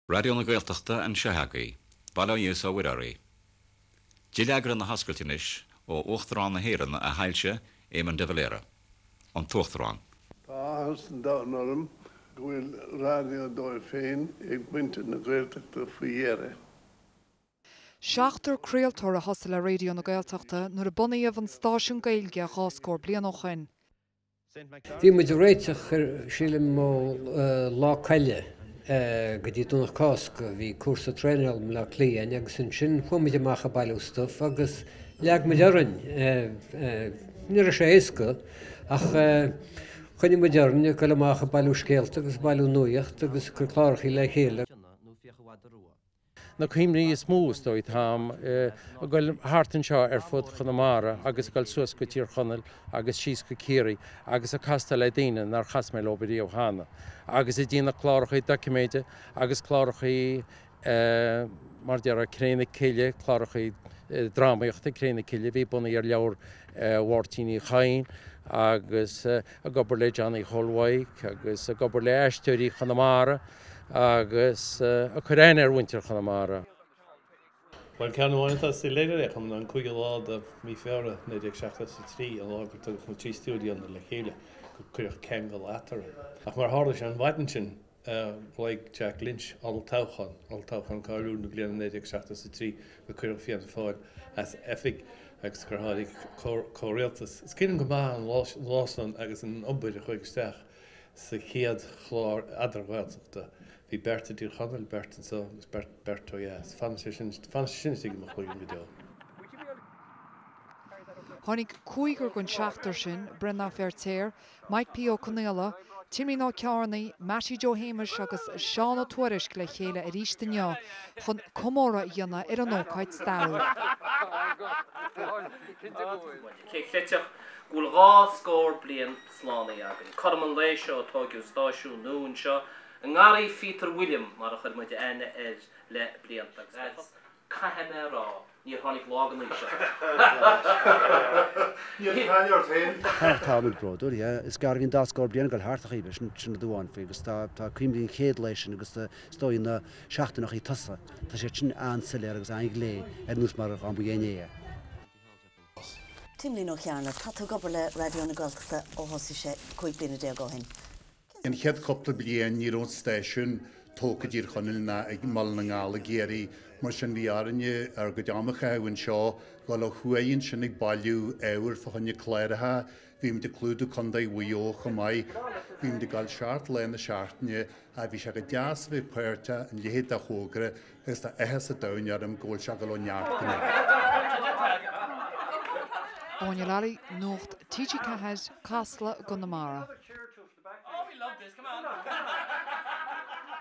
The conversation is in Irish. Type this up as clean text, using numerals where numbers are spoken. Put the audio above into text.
Radio na Gaeltachta an Seachtaí, Bliain RnaG. Dileagran na hascailtinis ó Uachtarán na Héireann a hailse éman de Valera, an Tuachtarán. Tá an dánorm bhfuil radio dóibh féin ag buinte na Gaeltachta faoihearra. Seachtar craoltóirí thosaigh le radio na Gaeltachta nuair a bunaíomh an stáisiún Gaeilge a cháscóir bliain ó Cearnaigh. Bhí muid réiteach sílim mó lá caile go dtí dúnach cásca bhí cuasa tréineáil le Bliain agus an sin chuimiid amach a bailústah agus leag muid arann nuair a sé éasca ach chuine muid arann go amach a bailú scéalta agus bailú nuacht agus gur chláirchaí le chéile. Na cuimhnaí is smús dóid tham a goil hartan seo fud Conamara agus goil suas go tír chonel agus síos go céirí agus a Casla le daine nar chasmé lobí ó hána. Agus i dtína chláirchaí documéide agus chláirchaí mar dear a crénig céile chláirchaí drámaíochta crénig céile bhí buna ar leabhar Mhairtíní Chain agus a gobar le Johnny Holwaig agus a gobar le eisteoirí Conamara agus a churéin winter Conamara. Well, ceann tá sí léidir chun an cúigear a mí fearra na ag seachtas trí a lágur tu chu trí stúdíon le chéile go chuireach cem go látar. Ach mar hála an bhaidin sin bhlaig Jack Lynch all táchan cáú na bliana na ag seachtas trí go chuireach fian fáil as efig agus gur háigh choréaltas. Is cinan go bá an lásán agus an obbuid a chuigisteach sa chéad chlár adarghilteachta. Bhí berta dtír chanal bertan so agus bertó fan sin go chuigh video. Tháinig cúigear gon seachtar sin Breandán Feiritéar, Maidhc P Ó Conaola, Timlín Ó Cearnaigh, Meaití Jó Shéamuis agus Seán Ó Tuairisg le chéile a ríiste neo chun comóra dhéanana ar an ócáid stáil. Gúil rá scór bliain slánaí agan. Cadam an lei seo tógiú stáisiún nún seo an gáraí Peter William mar a chud muid aine le blianta. Caihanna rá, ní tháinig lágan í seo. Tábhaid bródúir, is gargin dá scór bliain go háartach íbe sin na dúáin fé, agus tá cuimlín chéad lei sin agus stóí na seachtainach í tosa, tá sé sin anseo agus aig lé nús mar an Buíochas. Timlín Ó Cearnaigh, tá tú gobar le radio na Gaeltachta ó thosaigh sé 5 bliana dé go hin. In chead coppla bliain ní rón stáisiún tóca dír chonil na ag mal na ngála géirí mar sin bhí aranne ar go deamach hagann seo go le chuaíonn sin ag bailú éhar fa chunne cláirithe bhím de clúdú chundaigh Buíochas mai bhím de gáil seart le na seaartne a bhí se go deas bhí puirte an léhéad a chógra agus tá éthe sa dainarm ggóil se go le neart gna. Ónelalaí Nuacht TG4 Casla Conamara. Oh, we love this, come on.